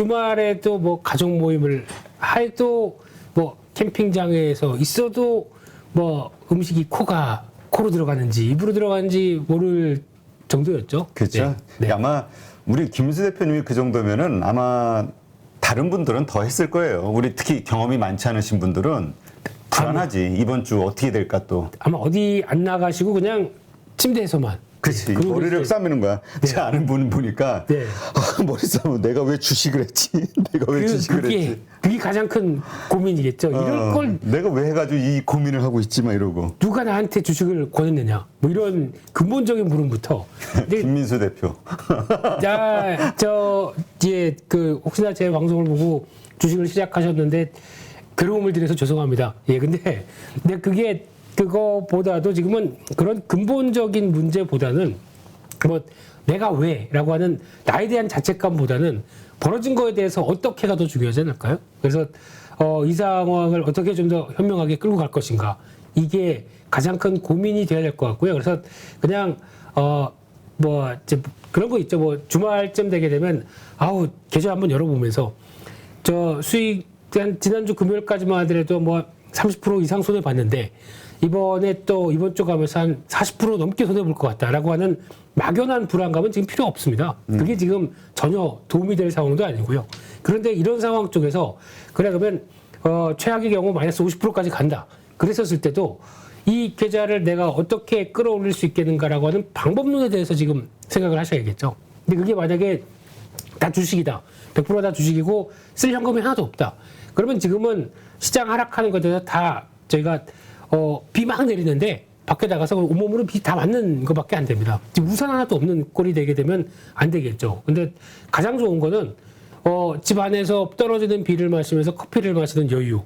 주말에도 뭐 가족 모임을 해도 뭐 캠핑장에서 있어도 뭐 음식이 코로 들어가는지 입으로 들어가는지 모를 정도였죠. 그렇죠. 네. 아마 우리 김수 대표님이 그 정도면은 아마 다른 분들은 더 했을 거예요. 우리 특히 경험이 많지 않으신 분들은 불안하지. 이번 주 어떻게 될까 또. 아마 어디 안 나가시고 그냥 침대에서만. 그렇지. 그리고 머리를 이제- 싸매는 거야. 제 아는 분 보니까 네. 머리 싸면 내가 왜 주식을 했지? 내가 왜 주식을 했지? 그게 가장 큰 고민이겠죠. 이럴 걸 내가 왜 해가지고 이 고민을 하고 있지? 막 이러고. 누가 나한테 주식을 권했느냐. 뭐 이런 근본적인 물음부터. 근데 김민수 대표. 혹시나 제 방송을 보고 주식을 시작하셨는데 괴로움을 드려서 죄송합니다. 예, 근데 그거보다도 지금은 그런 근본적인 문제보다는 뭐 내가 왜라고 하는 나에 대한 자책감보다는 벌어진 거에 대해서 어떻게가 더 중요하지 않을까요? 그래서 이 상황을 어떻게 좀 더 현명하게 끌고 갈 것인가 이게 가장 큰 고민이 돼야 될 것 같고요. 그래서 그냥 이제 그런 거 있죠. 뭐 주말쯤 되게 되면 계좌 한번 열어보면서 저 수익 지난주 금요일까지만 하더라도 뭐 30% 이상 손해 봤는데 이번 주 가면서 한 40% 넘게 손해 볼 것 같다라고 하는 막연한 불안감은 지금 필요 없습니다. 그게 지금 전혀 도움이 될 상황도 아니고요. 그런데 이런 상황 쪽에서 그러면 최악의 경우 마이너스 50%까지 간다. 그랬었을 때도 이 계좌를 내가 어떻게 끌어올릴 수 있겠는가라고 하는 방법론에 대해서 지금 생각을 하셔야겠죠. 근데 그게 만약에 다 주식이다. 100% 다 주식이고 쓸 현금이 하나도 없다. 그러면 지금은 시장 하락하는 것에 대해서 다 저희가 비 막 내리는데 밖에 나가서 온몸으로 비 다 맞는 것밖에 안 됩니다. 지금 우산 하나도 없는 꼴이 되게 되면 안 되겠죠. 근데 가장 좋은 거는 집 안에서 떨어지는 비를 마시면서 커피를 마시는 여유.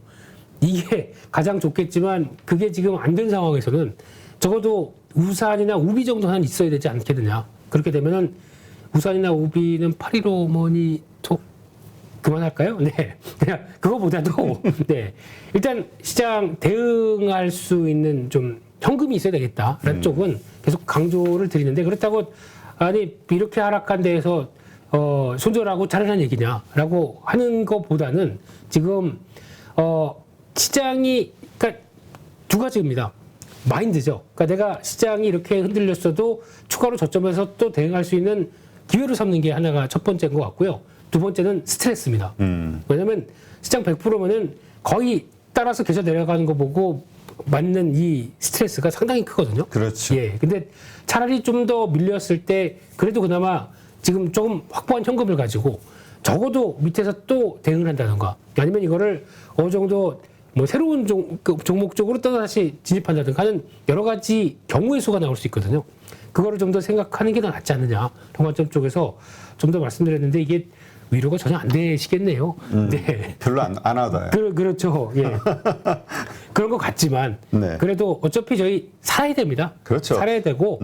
이게 가장 좋겠지만 그게 지금 안 된 상황에서는 적어도 우산이나 우비 정도는 있어야 되지 않겠느냐. 그렇게 되면은 우산이나 우비는 815어머니 그만할까요? 네. 그냥 그거보다도 네. 일단 시장 대응할 수 있는 좀 현금이 있어야 되겠다라는 쪽은 계속 강조를 드리는데 그렇다고 이렇게 하락한 데에서 손절하고 자르라는 얘기냐라고 하는 것보다는 지금 시장이 그러니까 두 가지입니다. 마인드죠. 그러니까 내가 시장이 이렇게 흔들렸어도 추가로 저점에서 또 대응할 수 있는 기회로 삼는 게 하나가 첫 번째인 것 같고요. 두 번째는 스트레스입니다. 왜냐하면 시장 100%면은 거의 따라서 계속 내려가는 거 보고 맞는 이 스트레스가 상당히 크거든요. 그렇죠. 예. 근데 차라리 좀 더 밀렸을 때 그래도 그나마 지금 조금 확보한 현금을 가지고 적어도 밑에서 또 대응을 한다던가 아니면 이거를 어느 정도 뭐 새로운 종목 쪽으로 또 다시 진입한다든가 하는 여러 가지 경우의 수가 나올 수 있거든요. 그거를 좀 더 생각하는 게 더 낫지 않느냐. 통화점 쪽에서 좀 더 말씀드렸는데 이게 위로가 전혀 안 되시겠네요. 네. 별로 안 하다요. 그렇죠. 예. 그런 것 같지만 네. 그래도 어차피 저희 살아야 됩니다. 그렇죠. 살아야 되고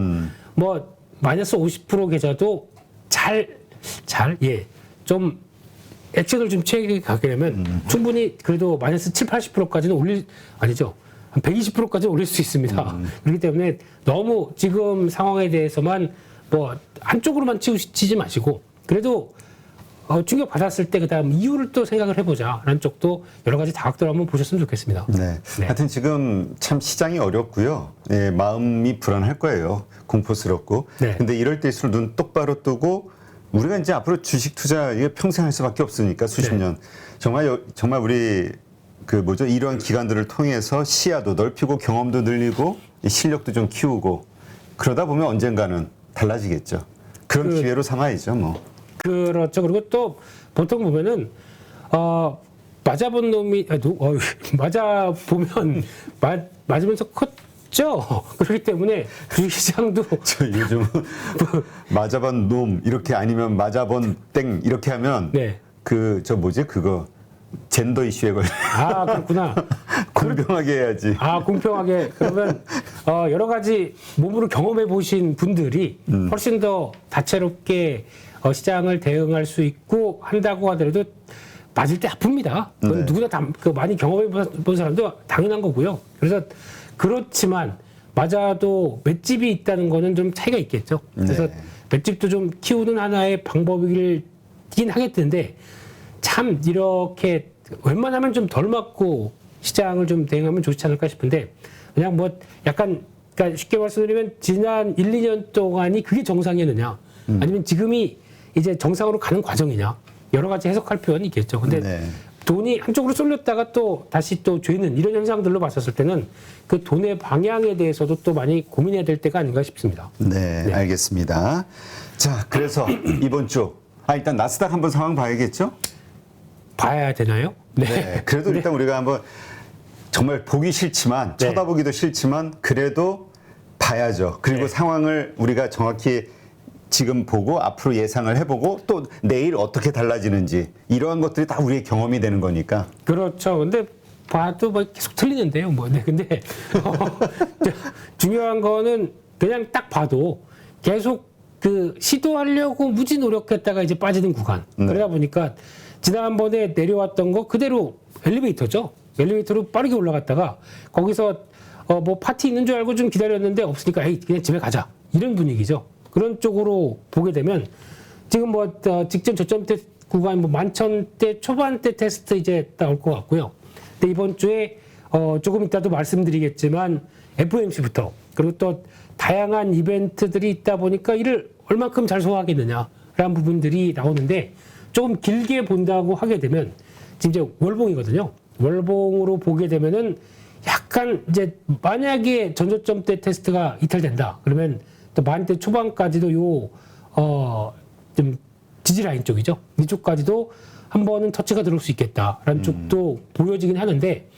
뭐 마이너스 50% 계좌도 좀 액션을 좀 취하게 가게 되면 충분히 그래도 마이너스 7, 80%까지는 아니죠. 한 120%까지 올릴 수 있습니다. 그렇기 때문에 너무 지금 상황에 대해서만 뭐 한쪽으로만 치지 마시고 그래도 충격 받았을 때 그다음 이유를 또 생각을 해보자라는 쪽도 여러 가지 다각도로 한번 보셨으면 좋겠습니다. 네. 하여튼 지금 참 시장이 어렵고요. 예, 마음이 불안할 거예요. 공포스럽고. 네. 근데 이럴 때일수록 눈 똑바로 뜨고 우리가 이제 앞으로 주식 투자 이게 평생 할 수밖에 없으니까 수십 네. 년. 정말 우리 이러한 기관들을 통해서 시야도 넓히고 경험도 늘리고 실력도 좀 키우고 그러다 보면 언젠가는 달라지겠죠. 그런 기회로 삼아야죠, 뭐. 그렇죠. 그리고 또 보통 보면은 맞아본 놈이 맞아 보면 맞으면서 컸죠. 그렇기 때문에 주식시장도 저 요즘 맞아본 놈 이렇게 아니면 맞아본 땡 이렇게 하면 네. 그거 젠더 이슈에 걸려. 그렇구나. 공평하게 해야지. 공평하게 그러면 여러 가지 몸으로 경험해 보신 분들이 훨씬 더 다채롭게 시장을 대응할 수 있고 한다고 하더라도 맞을 때 아픕니다. 그건 네. 누구나 많이 경험해 본 사람도 당연한 거고요. 그래서 그렇지만 맞아도 맷집이 있다는 거는 좀 차이가 있겠죠. 그래서 네. 맷집도 좀 키우는 하나의 방법이긴 하겠는데 참 이렇게 웬만하면 좀 덜 맞고 시장을 좀 대응하면 좋지 않을까 싶은데 그냥 뭐 약간 그러니까 쉽게 말씀드리면 지난 1, 2년 동안이 그게 정상이었느냐 아니면 지금이 이제 정상으로 가는 과정이냐 여러 가지 해석할 표현이 있겠죠. 근데 네. 돈이 한쪽으로 쏠렸다가 또 다시 또 죄는 이런 현상들로 봤었을 때는 그 돈의 방향에 대해서도 또 많이 고민해야 될 때가 아닌가 싶습니다. 네, 알겠습니다. 자, 그래서 이번 주 일단 나스닥 한번 상황 봐야겠죠? 봐야 되나요? 네. 그래도 일단 우리가 한번 정말 보기 싫지만 네. 쳐다보기도 싫지만 그래도 봐야죠. 그리고 네. 상황을 우리가 정확히 지금 보고 앞으로 예상을 해보고 또 내일 어떻게 달라지는지 이러한 것들이 다 우리의 경험이 되는 거니까. 그렇죠. 근데 봐도 뭐 계속 틀리는데요. 뭐. 네. 근데 중요한 거는 그냥 딱 봐도 계속 그 시도하려고 무지 노력했다가 이제 빠지는 구간. 네. 그러다 보니까 지난번에 내려왔던 거 그대로 엘리베이터죠. 엘리베이터로 빠르게 올라갔다가 거기서 뭐 파티 있는 줄 알고 좀 기다렸는데 없으니까 에이 그냥 집에 가자. 이런 분위기죠. 그런 쪽으로 보게 되면 지금 뭐 직전 저점 때 구간 뭐 11,000대 초반대 테스트 이제 나올 것 같고요. 근데 이번 주에 조금 이따도 말씀드리겠지만 FOMC부터 그리고 또 다양한 이벤트들이 있다 보니까 이를 얼만큼 잘 소화하겠느냐라는 부분들이 나오는데 조금 길게 본다고 하게 되면 지금 이제 월봉이거든요. 월봉으로 보게 되면은 약간 이제 만약에 전저점 때 테스트가 이탈된다 그러면 또 10,000대 초반까지도 좀 지지 라인 쪽이죠. 이쪽까지도 한 번은 터치가 들어올 수 있겠다라는 쪽도 보여지긴 하는데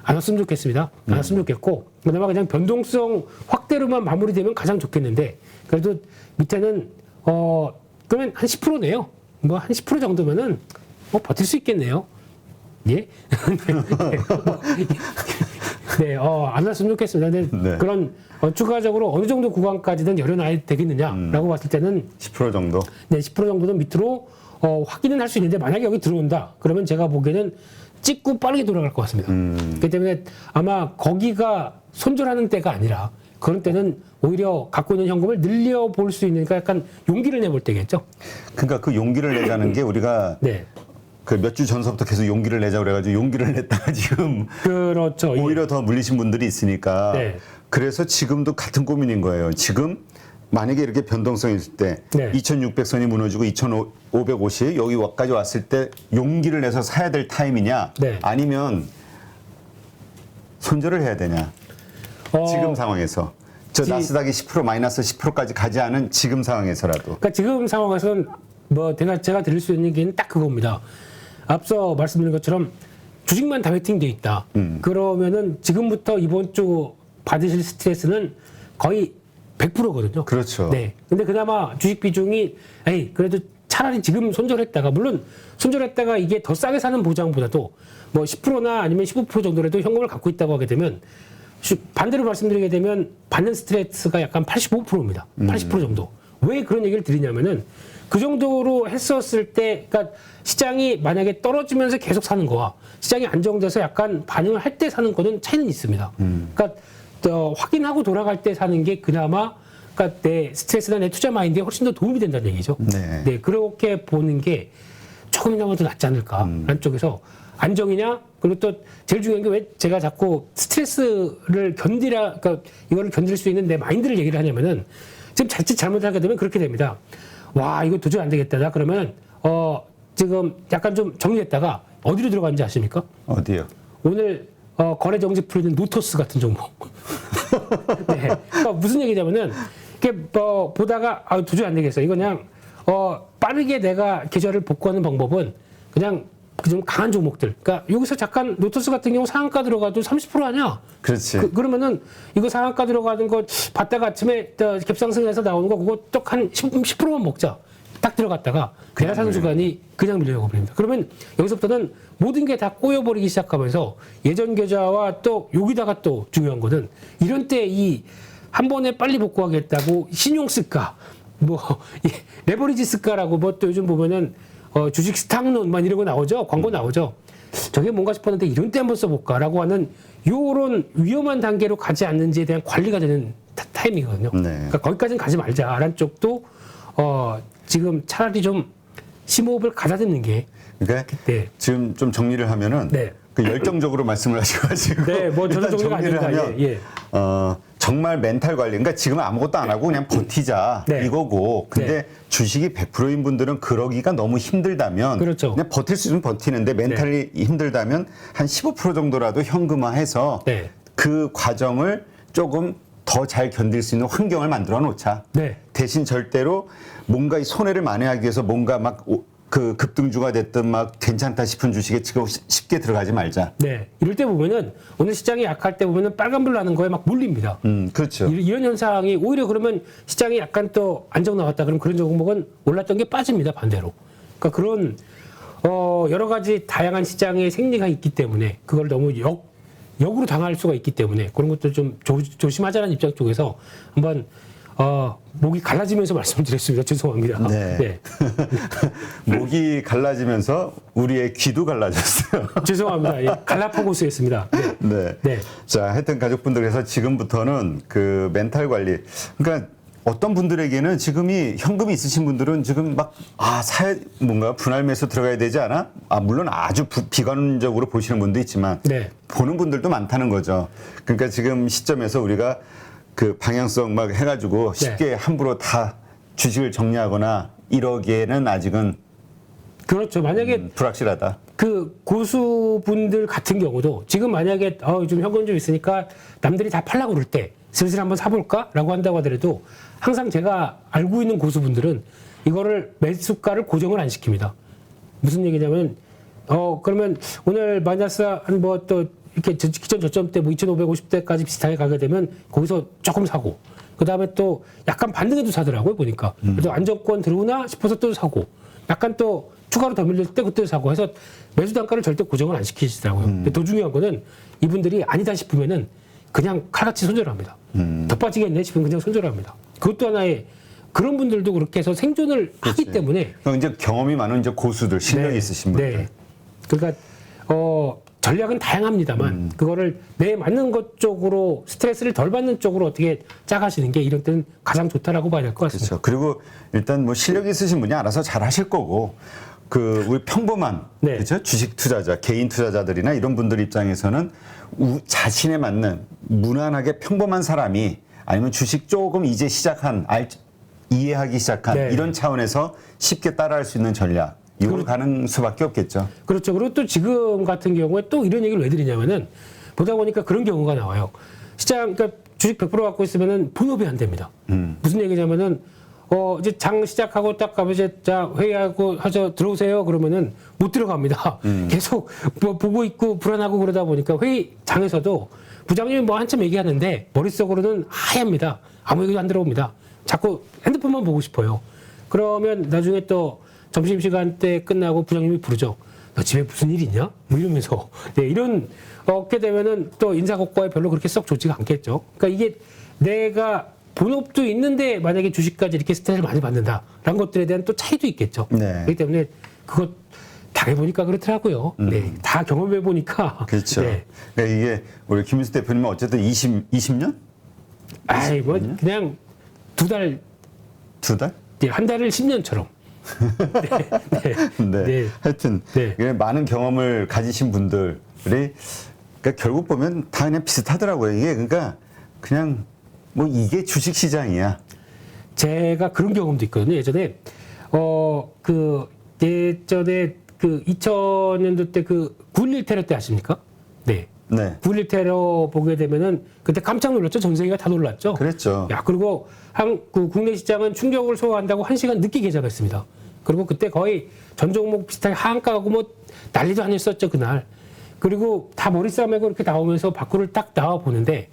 안 왔으면 좋겠습니다. 안 왔으면 좋겠고 그나마 그냥 변동성 확대로만 마무리되면 가장 좋겠는데 그래도 밑에는 그러면 한 10%네요. 뭐 한 10% 정도면은 뭐 버틸 수 있겠네요. 예? 네, 안 왔으면 좋겠습니다. 근데 네. 그런 추가적으로 어느 정도 구간까지는 열어놔야 되겠느냐라고 봤을 때는 10% 정도. 네, 10% 정도는 밑으로 확인은 할 수 있는데 만약에 여기 들어온다 그러면 제가 보기에는 찍고 빠르게 돌아갈 것 같습니다. 그렇기 때문에 아마 거기가 손절하는 때가 아니라 그런 때는 오히려 갖고 있는 현금을 늘려볼 수 있으니까 약간 용기를 내볼 때겠죠. 그러니까 그 용기를 내자는 게 우리가 네, 그 몇 주 전서부터 계속 용기를 내자 그래가지고 용기를 냈다가 지금 그렇죠. 오히려 더 물리신 분들이 있으니까 네. 그래서 지금도 같은 고민인 거예요. 지금 만약에 이렇게 변동성이 있을 때 네. 2600선이 무너지고 2550 여기까지 왔을 때 용기를 내서 사야 될 타임이냐 네. 아니면 손절을 해야 되냐 지금 상황에서 저 나스닥이 10% 마이너스 10%까지 가지 않은 지금 상황에서라도 그러니까 지금 상황에서는 뭐 제가 드릴 수 있는 게 딱 그겁니다. 앞서 말씀드린 것처럼 주식만 다 베팅돼 있다. 그러면은 지금부터 이번 주 받으실 스트레스는 거의 100%거든요. 그렇죠. 네. 근데 그나마 주식 비중이 그래도 차라리 지금 손절했다가 물론 손절했다가 이게 더 싸게 사는 보장보다도 뭐 10%나 아니면 15% 정도라도 현금을 갖고 있다고 하게 되면 반대로 말씀드리게 되면 받는 스트레스가 약간 85%입니다. 80% 정도. 왜 그런 얘기를 드리냐면은 그 정도로 했었을 때, 그러니까 시장이 만약에 떨어지면서 계속 사는 거와 시장이 안정돼서 약간 반응을 할 때 사는 거는 차이는 있습니다. 그러니까 확인하고 돌아갈 때 사는 게 그나마 그러니까 내 스트레스나 내 투자 마인드에 훨씬 더 도움이 된다는 얘기죠. 네. 그렇게 보는 게 조금이나마 더 낫지 않을까라는 쪽에서 안정이냐 그리고 또 제일 중요한 게 왜 제가 자꾸 스트레스를 그러니까 이거를 견딜 수 있는 내 마인드를 얘기를 하냐면은 지금 자칫 잘못하게 되면 그렇게 됩니다. 와 이거 도저히 안 되겠다. 그러면 지금 약간 좀 정리했다가 어디로 들어갔는지 아십니까? 어디요? 오늘 거래 정지 풀리는 노토스 같은 종목. 네. 그러니까 무슨 얘기냐면은 이렇게 보다가 도저히 안 되겠어. 이거 그냥 빠르게 내가 계좌를 복구하는 방법은 그냥 좀 강한 종목들. 그러니까 여기서 잠깐 노토스 같은 경우 상한가 들어가도 30% 하냐? 그렇지. 그러면은 이거 상한가 들어가는 거 봤다가 아침에 갭상승해서 나오는 거 그거 딱 한 10%만 먹자. 딱 들어갔다가 내가 사는 순간이 그냥 밀려나가 버립니다. 그러면 여기서부터는 모든 게 다 꼬여버리기 시작하면서 예전 계좌와 또 여기다가 또 중요한 거는 이런 때 이 한 번에 빨리 복구하겠다고 신용 쓸까 뭐 레버리지 쓸까라고 뭐 또 요즘 보면은 주식 스탁론만 이런 거 나오죠. 광고 나오죠. 저게 뭔가 싶었는데 이런 때 한번 써볼까라고 하는 요런 위험한 단계로 가지 않는지에 대한 관리가 되는 타이밍이거든요. 네. 그러니까 거기까지는 가지 말자라는 쪽도 지금 차라리 좀 심호흡을 가다듬는 게 그러니까 네. 지금 좀 정리를 하면은 네. 그 열정적으로 말씀을 하셔가지고 네, 뭐 저는 일단 정리가 안 정리를 된다. 하면 예. 정말 멘탈 관리. 그러니까 지금 아무것도 안 하고 그냥 버티자 네. 이거고. 근데 네. 주식이 100%인 분들은 그러기가 너무 힘들다면 그렇죠. 그냥 버틸 수 있으면 버티는데 멘탈이 힘들다면 한 15% 정도라도 현금화해서 네. 그 과정을 조금 더 잘 견딜 수 있는 환경을 만들어 놓자. 네. 대신 절대로 뭔가 이 손해를 만회하기 위해서 뭔가 막 그 급등주가 됐든 막 괜찮다 싶은 주식에 지금 쉽게 들어가지 말자. 네. 이럴 때 보면은 오늘 시장이 약할 때 보면은 빨간불 나는 거에 막 몰립니다. 그렇죠. 이런 현상이 오히려 그러면 시장이 약간 또 안정 나왔다 그럼 그런 종목은 올랐던 게 빠집니다. 반대로. 그러니까 그런 여러 가지 다양한 시장의 생리가 있기 때문에 그걸 너무 역으로 당할 수가 있기 때문에 그런 것도 좀 조심하자는 입장 쪽에서 한번 목이 갈라지면서 말씀드렸습니다. 죄송합니다. 네. 목이 갈라지면서 우리의 귀도 갈라졌어요. 죄송합니다. 예, 갈라파고스였습니다. 네. 네. 네. 자, 하여튼 가족분들께서 지금부터는 그 멘탈 관리. 그러니까 어떤 분들에게는 지금이 현금이 있으신 분들은 지금 막 사야 뭔가 분할 매수 들어가야 되지 않아? 물론 아주 비관적으로 보시는 분도 있지만 네. 보는 분들도 많다는 거죠. 그러니까 지금 시점에서 우리가 그 방향성 막 해가지고 쉽게 함부로 다 주식을 정리하거나 이러기에는 아직은 그렇죠. 만약에 불확실하다. 그 고수분들 같은 경우도 지금 만약에 요즘 현금 좀 있으니까 남들이 다 팔라고 그럴 때 슬슬 한번 사볼까라고 한다고 하더라도 항상 제가 알고 있는 고수분들은 이거를 매수가를 고정을 안 시킵니다. 무슨 얘기냐면 그러면 오늘 마이너스 한 뭐 또 이렇게 기존 저점 때 뭐 2,550대까지 비슷하게 가게 되면 거기서 조금 사고 그 다음에 또 약간 반등해도 사더라고요 보니까 그래서 안정권 들어오나 싶어서 또 사고 약간 또 추가로 더 밀릴 때 그때 사고 해서 매수 단가를 절대 고정을 안 시키시더라고요. 근데 더 중요한 거는 이분들이 아니다 싶으면은 그냥 칼같이 손절합니다. 더 빠지겠네 싶으면 그냥 손절합니다. 그것도 하나의 그런 분들도 그렇게 해서 생존을 하기 때문에 그럼 이제 경험이 많은 이제 고수들, 실력이 있으신 분들. 네. 그러니까 전략은 다양합니다만 그거를 내 맞는 것 쪽으로 스트레스를 덜 받는 쪽으로 어떻게 짜가시는 게 이런 때는 가장 좋다라고 봐야 될 것 같습니다. 그렇죠. 그리고 일단 뭐 실력이 있으신 분이 알아서 잘 하실 거고 그 우리 평범한 네. 그렇죠? 주식 투자자, 개인 투자자들이나 이런 분들 입장에서는 자신에 맞는 무난하게 평범한 사람이 아니면 주식 조금 이제 시작한 이해하기 시작한 네. 이런 차원에서 쉽게 따라할 수 있는 전략 이걸 가는 수밖에 없겠죠. 그렇죠. 그리고 또 지금 같은 경우에 또 이런 얘기를 왜 드리냐면은 보다 보니까 그런 경우가 나와요. 시장, 그러니까 주식 100% 갖고 있으면은 본업이 안 됩니다. 무슨 얘기냐면은 이제 장 시작하고 딱 가면 이제 자 회의하고 하죠 들어오세요 그러면은 못 들어갑니다. 계속 뭐 보고 있고 불안하고 그러다 보니까 회의장에서도 부장님이 뭐 한참 얘기하는데 머릿속으로는 하얗습니다. 아무 얘기도 안 들어옵니다. 자꾸 핸드폰만 보고 싶어요. 그러면 나중에 또 점심시간 때 끝나고 부장님이 부르죠. 너 집에 무슨 일 있냐? 뭐 이러면서. 네, 이런, 얻게 되면은 또 인사고과에 별로 그렇게 썩 좋지가 않겠죠. 그러니까 이게 내가 본업도 있는데 만약에 주식까지 이렇게 스트레스를 많이 받는다라는 것들에 대한 또 차이도 있겠죠. 네. 그렇기 때문에 그것 당해보니까 그렇더라고요. 네. 다 경험해보니까. 그렇죠. 네. 그러니까 이게 우리 김은수 대표님은 어쨌든 20년? 아이, 뭐, 그냥 두 달, 두 달? 한 달을 10년처럼. 네. 네. 하여튼 네. 많은 경험을 가지신 분들이 그러니까 결국 보면 다 그냥 비슷하더라고요. 이게 그러니까 그냥 뭐 이게 주식 시장이야. 제가 그런 경험도 있거든요. 예전에 예전에 그 2000년도 때 그 9.11 테러 때 아십니까? 네. 네. 9.11 테러 보게 되면은 그때 깜짝 놀랐죠. 전 세계가 다 놀랐죠. 그랬죠. 야, 그리고 그 국내 시장은 충격을 소화한다고 1시간 늦게 개장했습니다. 그리고 그때 거의 전 종목 비슷하게 하한가 가고 뭐 난리도 아니었었죠, 그날. 그리고 다 머리 싸매고 이렇게 나오면서 밖으로 딱 나와 보는데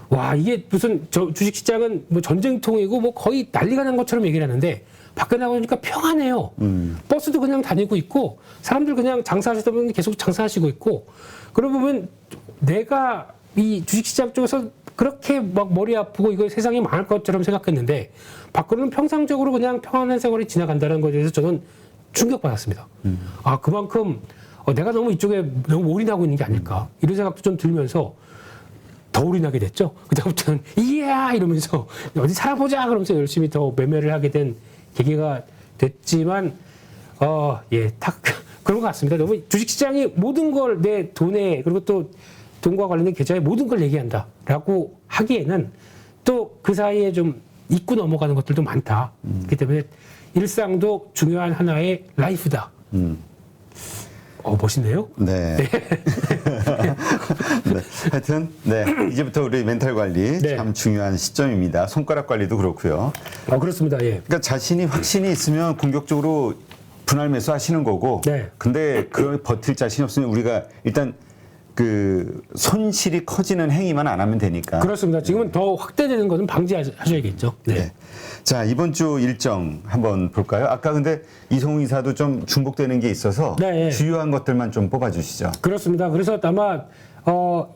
와, 이게 무슨 주식 시장은 뭐 전쟁통이고 뭐 거의 난리가 난 것처럼 얘기를 하는데 밖에 나오니까 평안해요. 버스도 그냥 다니고 있고 사람들 그냥 장사하시다 보면 계속 장사하시고 있고 그러고 보면 내가 이 주식시장 쪽에서 그렇게 막 머리 아프고 이거 세상이 망할 것처럼 생각했는데 밖으로는 평상적으로 그냥 평안한 세월이 지나간다는 것에 대해서 저는 충격받았습니다. 아, 그만큼 내가 너무 이쪽에 너무 올인하고 있는 게 아닐까 이런 생각도 좀 들면서 더 올인하게 됐죠. 그다음부터는 이야 이러면서 어디 살아보자 그러면서 열심히 더 매매를 하게 된 계기가 됐지만 예, 딱 그런 것 같습니다. 너무 주식시장이 모든 걸 내 돈에 그리고 또 돈과 관련된 계좌에 모든 걸 얘기한다라고 하기에는 또 그 사이에 좀 잊고 넘어가는 것들도 많다. 그렇기 때문에 일상도 중요한 하나의 라이프다. 멋있네요. 네. 네. 하여튼, 네. 이제부터 우리 멘탈 관리 네. 참 중요한 시점입니다. 손가락 관리도 그렇고요. 그렇습니다. 예. 그러니까 자신이 확신이 있으면 공격적으로 분할 매수 하시는 거고. 네. 근데 그걸 버틸 자신이 없으면 우리가 일단 그 손실이 커지는 행위만 안 하면 되니까. 그렇습니다. 지금은 더 확대되는 것은 방지하셔야겠죠. 네. 네. 자, 이번 주 일정 한번 볼까요? 아까 근데 이성우 이사도 좀 중복되는 게 있어서 네. 주요한 것들만 좀 뽑아주시죠. 그렇습니다. 그래서 아마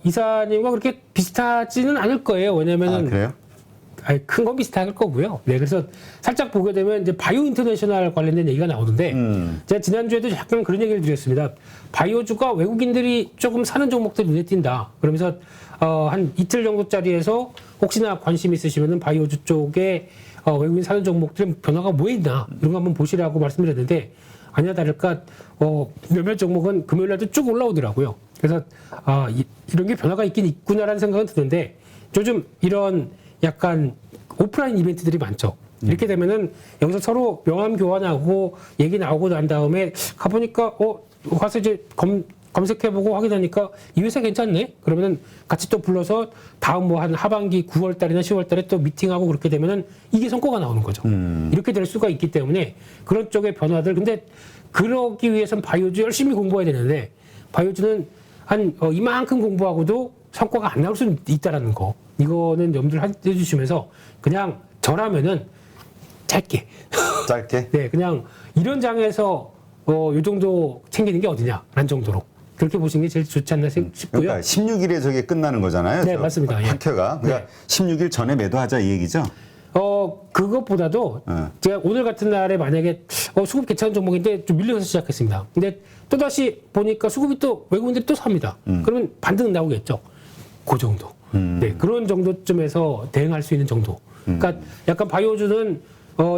이사님과 그렇게 비슷하지는 않을 거예요. 왜냐면은 그래요? 큰 건 비슷할 거고요. 네, 그래서 살짝 보게 되면 이제 바이오 인터내셔널 관련된 얘기가 나오는데 제가 지난주에도 약간 그런 얘기를 드렸습니다. 바이오주가 외국인들이 조금 사는 종목들이 눈에 띈다. 그러면서 한 이틀 정도짜리에서 혹시나 관심 있으시면은 바이오주 쪽에 외국인 사는 종목들 변화가 뭐 있나 이런 거 한번 보시라고 말씀드렸는데 아니야 다를까 몇몇 종목은 금요일 날도 쭉 올라오더라고요. 그래서 이런 게 변화가 있긴 있구나라는 생각은 드는데 요즘 이런 약간 오프라인 이벤트들이 많죠. 이렇게 되면은 여기서 서로 명함 교환하고 얘기 나오고 난 다음에 가보니까 가서 이제 검색해보고 확인하니까 이 회사 괜찮네? 그러면은 같이 또 불러서 다음 뭐 한 하반기 9월 달이나 10월 달에 또 미팅하고 그렇게 되면은 이게 성과가 나오는 거죠. 이렇게 될 수가 있기 때문에 그런 쪽의 변화들. 근데 그러기 위해선 바이오주 열심히 공부해야 되는데 바이오주는 한 이만큼 공부하고도 성과가 안 나올 수 있다라는 거. 이거는 염두를 해주시면서 그냥 저라면은 짧게. 네, 그냥 이런 장에서 요 정도 챙기는 게 어디냐라는 정도로 그렇게 보시는 게 제일 좋지 않나 싶고요. 그러니까 16일에 저게 끝나는 거잖아요. 네, 맞습니다. 예. 학회가. 그러니까 네. 16일 전에 매도하자 이 얘기죠. 그것보다도 제가 오늘 같은 날에 만약에 수급 괜찮은 종목인데 좀 밀려서 시작했습니다. 근데 또다시 보니까 수급이 또 외국인들이 또 삽니다. 그러면 반등 나오겠죠. 그 정도. 네, 그런 정도쯤에서 대응할 수 있는 정도. 그러니까 약간 바이오주는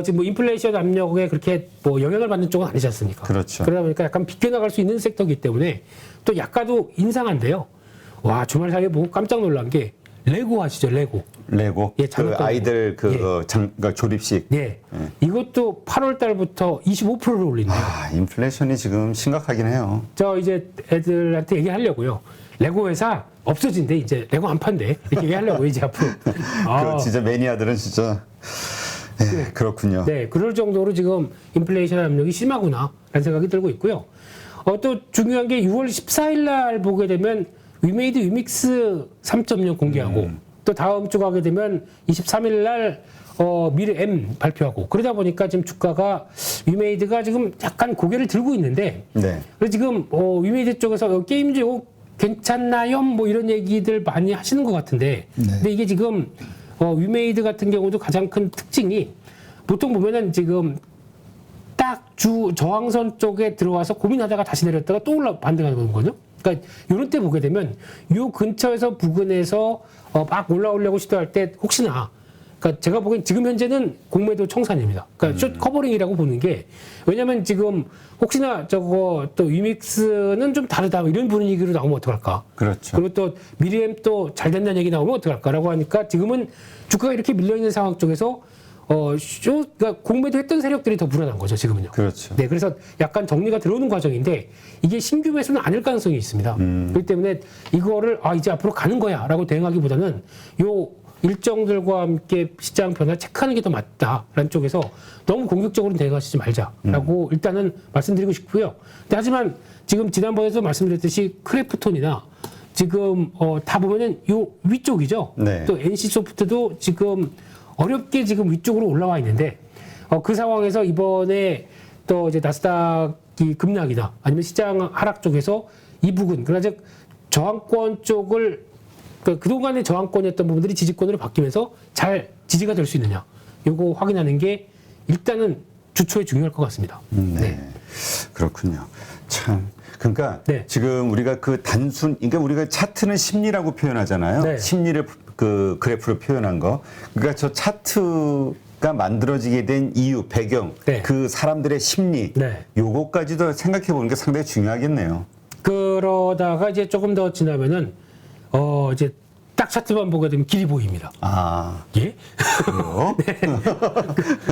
지금 뭐 인플레이션 압력에 그렇게 뭐 영향을 받는 쪽은 아니지 않습니까? 그렇죠. 그러다 보니까 약간 비껴나갈 수 있는 섹터이기 때문에 또 약가도 인상한데요. 와, 주말 사이에 보고 깜짝 놀란 게 레고 아시죠? 레고. 예, 그 장난감 아이들 그러니까 조립식. 네. 이것도 8월 달부터 25%를 올린대요. 인플레이션이 지금 심각하긴 해요. 저 이제 애들한테 얘기하려고요. 레고 회사 없어진대. 이제 레고 안 판대. 이렇게 얘기하려고 이제 앞으로. 그 진짜 매니아들은 진짜 그렇군요. 네, 그럴 정도로 지금 인플레이션 압력이 심하구나라는 생각이 들고 있고요. 또 중요한 게 6월 14일 날 보게 되면 위메이드 위믹스 3.0 공개하고 또 다음 주 가게 되면 23일 날 미르 M 발표하고 그러다 보니까 지금 주가가 위메이드가 지금 약간 고개를 들고 있는데 네. 그래서 지금 위메이드 쪽에서 게임즈 괜찮나요? 뭐 이런 얘기들 많이 하시는 것 같은데 근데 이게 지금 위메이드 같은 경우도 가장 큰 특징이 보통 보면은 지금 딱 주 저항선 쪽에 들어와서 고민하다가 다시 내렸다가 또 반등하는 거거든요. 그러니까 이런 때 보게 되면 요 근처에서 부근에서 막 올라오려고 시도할 때 혹시나 그러니까 제가 보기엔 지금 현재는 공매도 청산입니다. 그러니까 숏 커버링이라고 보는 게 왜냐면 지금 혹시나 저거 또 위믹스는 좀 다르다 이런 분위기로 나오면 어떡할까? 그렇죠. 그리고 또 미리엠 또 잘 된다는 얘기 나오면 어떡할까라고 하니까 지금은 주가가 이렇게 밀려 있는 상황 쪽에서 그러니까 공매도 했던 세력들이 더 불안한 거죠, 지금은요. 그렇죠. 네, 그래서 약간 정리가 들어오는 과정인데 이게 신규 매수는 아닐 가능성이 있습니다. 그렇기 때문에 이거를 이제 앞으로 가는 거야라고 대응하기보다는 요 일정들과 함께 시장 변화 체크하는 게 더 맞다라는 쪽에서 너무 공격적으로 대응하시지 말자라고 일단은 말씀드리고 싶고요. 근데 하지만 지금 지난번에도 말씀드렸듯이 크래프톤이나 지금 다 보면은 요 위쪽이죠. 네. 또 NC소프트도 지금 어렵게 지금 위쪽으로 올라와 있는데 그 상황에서 이번에 또 이제 나스닥이 급락이나 아니면 시장 하락 쪽에서 이 부분 그러나 즉 저항권 쪽을 그동안의 저항권이었던 부분들이 지지권으로 바뀌면서 잘 지지가 될 수 있느냐 요거 확인하는 게 일단은 주초에 중요할 것 같습니다. 네. 그렇군요. 참. 그러니까 네. 지금 우리가 그러니까 우리가 차트는 심리라고 표현하잖아요. 네. 심리를 그 그래프로 표현한 거. 그러니까 저 차트 가 만들어지게 된 이유, 배경, 네. 그 사람들의 심리, 네. 요거까지도 생각해 보는 게 상당히 중요하겠네요. 그러다가 이제 조금 더 지나면은 이제 딱 차트만 보게 되면 길이 보입니다. 아, 예? 그래요?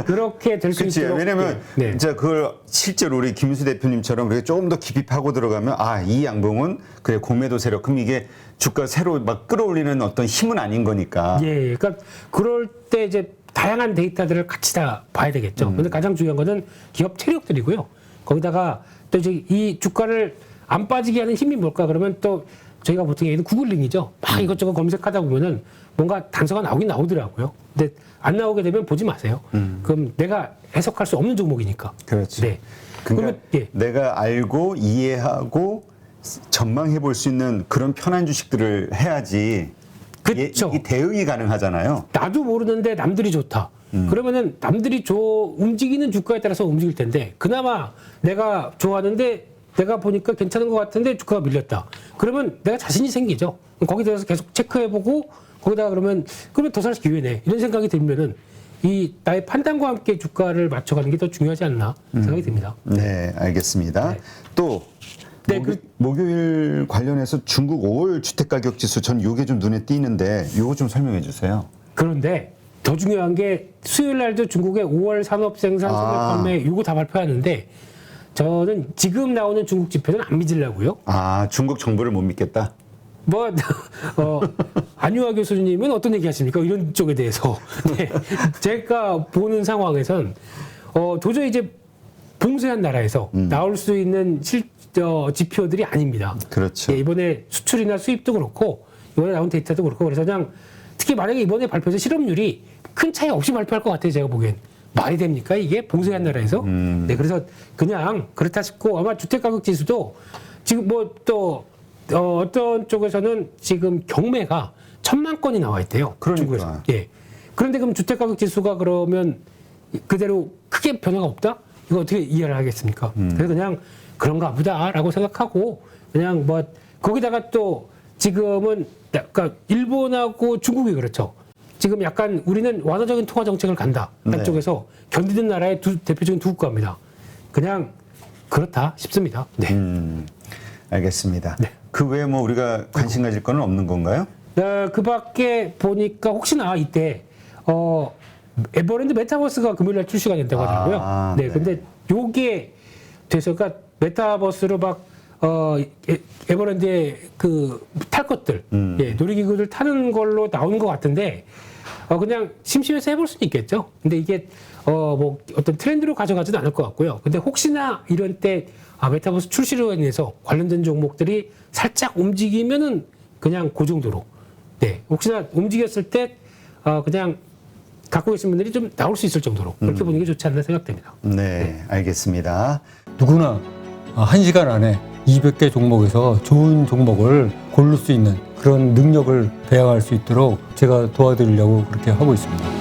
그렇게 될 수 그치. 있도록. 왜냐면, 네. 진짜 그걸 실제로 우리 김수 대표님처럼 그렇게 조금 더 깊이 파고 들어가면, 아, 이 양봉은 그래, 공매도 세력. 그럼 이게 주가 새로 막 끌어올리는 어떤 힘은 아닌 거니까. 예, 그러니까 그럴 때 이제 다양한 데이터들을 같이 다 봐야 되겠죠. 근데 가장 중요한 거는 기업 체력들이고요. 거기다가 또 이제 이 주가를 안 빠지게 하는 힘이 뭘까 그러면 또 저희가 보통 얘기하는 구글링이죠. 막 이것저것 검색하다 보면은 뭔가 단서가 나오긴 나오더라고요. 근데 안 나오게 되면 보지 마세요. 그럼 내가 해석할 수 없는 종목이니까. 그렇지. 네. 그러니까 그러면, 예. 내가 알고 이해하고 전망해 볼 수 있는 그런 편한 주식들을 해야지. 그쵸. 이 대응이 가능하잖아요. 나도 모르는데 남들이 좋다. 그러면은 남들이 움직이는 주가에 따라서 움직일 텐데 그나마 내가 좋아하는데 내가 보니까 괜찮은 것 같은데 주가가 밀렸다. 그러면 내가 자신이 생기죠. 거기에 대해서 계속 체크해보고 거기다가 그러면 더 살 기회네. 이런 생각이 들면은 이 나의 판단과 함께 주가를 맞춰가는 게 더 중요하지 않나 생각이 듭니다. 네, 알겠습니다. 네. 또 네, 목요일 관련해서 중국 5월 주택가격지수 전 이게 좀 눈에 띄는데 이거 좀 설명해 주세요. 그런데 더 중요한 게 수요일 날도 중국의 5월 산업생산 소멸 판매 이거 다 발표하는데 저는 지금 나오는 중국 지표는 안 믿으려고요. 아, 중국 정부를 못 믿겠다? 안유아 교수님은 어떤 얘기 하십니까? 이런 쪽에 대해서. 네, 제가 보는 상황에선 도저히 이제 봉쇄한 나라에서 나올 수 있는 지표들이 아닙니다. 그렇죠. 예, 이번에 수출이나 수입도 그렇고 이번에 나온 데이터도 그렇고 그래서 그냥 특히 만약에 이번에 발표해서 실업률이 큰 차이 없이 발표할 것 같아요. 제가 보기엔. 말이 됩니까? 이게 봉쇄한 나라에서? 네, 그래서 그냥 그렇다 싶고 아마 주택가격 지수도 지금 어떤 쪽에서는 지금 경매가 1,000만 건이 나와 있대요. 그러니까. 중국에서. 예. 그런데 그럼 주택가격 지수가 그러면 그대로 크게 변화가 없다? 이거 어떻게 이해를 하겠습니까? 그래서 그냥 그런가 보다라고 생각하고 그냥 거기다가 또 지금은 그러니까 일본하고 중국이 그렇죠. 지금 약간 우리는 완화적인 통화 정책을 간다. 한쪽에서 견디는 나라의 대표적인 두 국가입니다. 그냥 그렇다 싶습니다. 네. 알겠습니다. 네. 그 외에 우리가 관심 가질 거는 없는 건가요? 그 밖에 보니까 혹시나 이때 에버랜드 메타버스가 금요일날 출시가 된다고 하더라고요. 네, 네. 근데 요게 돼서 그러니까 메타버스로 에버랜드의 탈 것들, 예, 놀이기구들 타는 걸로 나오는 것 같은데 그냥 심심해서 해볼 수는 있겠죠. 근데 이게 어떤 트렌드로 가져가지는 않을 것 같고요. 근데 혹시나 이런 때 메타버스 출시로 인해서 관련된 종목들이 살짝 움직이면은 그냥 그 정도로. 네, 혹시나 움직였을 때 그냥 갖고 계신 분들이 좀 나올 수 있을 정도로 그렇게 보는 게 좋지 않나 생각됩니다. 네, 알겠습니다. 누구나 1시간 안에 200개 종목에서 좋은 종목을 고를 수 있는 그런 능력을 배양할 수 있도록 제가 도와드리려고 그렇게 하고 있습니다.